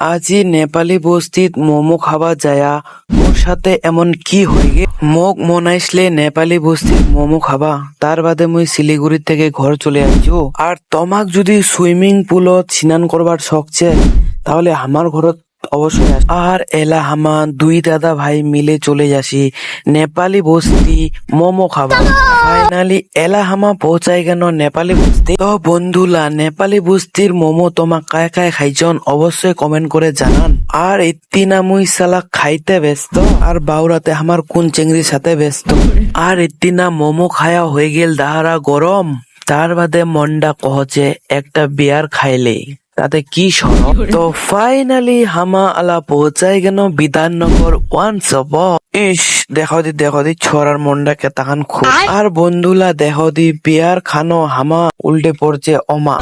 আজি নেপালি বস্তিত মোমো খাবা যায়া মোর সাথে এমন কি হয়ে গে মোক মনাইছলে নেপালি বস্তিত মোমো খাবা তার বাদে মুই শিলিগুড়ি থেকে ঘর চলে আইছো। আর তোমাক যদি সুইমিং পুলত স্নান করবার শখছে তাহলে আমার ঘরত অবশ্যই আর এলা হামা দুই দাদা ভাই মিলে চলে যাসি নেপালি বস্তি মোমো খাবা। ফাইনালি এলা হামা পৌঁছাই গেল নেপালি বস্তি। তো বন্ধুলা নেপালি বস্তির মোমো তোমা কায় কায় খাইছন অবশ্যই কমেন্ট করে জানান। আর ইত্তিনা মুই সালা খাইতে ব্যস্ত আর বাউরাতে আমার কোন চেংড়ির সাথে ব্যস্ত। আর ইত্তিনা মোমো খায়া হয়ে গেল দাহারা গরম, তার বাদে মন্ডা কহছে একটা বিয়ার খাইলে তাতে কি সরব। তো ফাইনালি হামা আলা পৌঁছাই গেল বিধাননগর ওয়ান্স অফ। ইস দেখো দি ছড়ার মন্ডা কেতাখান খুব। আর বন্ধুলা দেখো দি বিয়ার খানো হামা উল্টে পড়ছে অমা।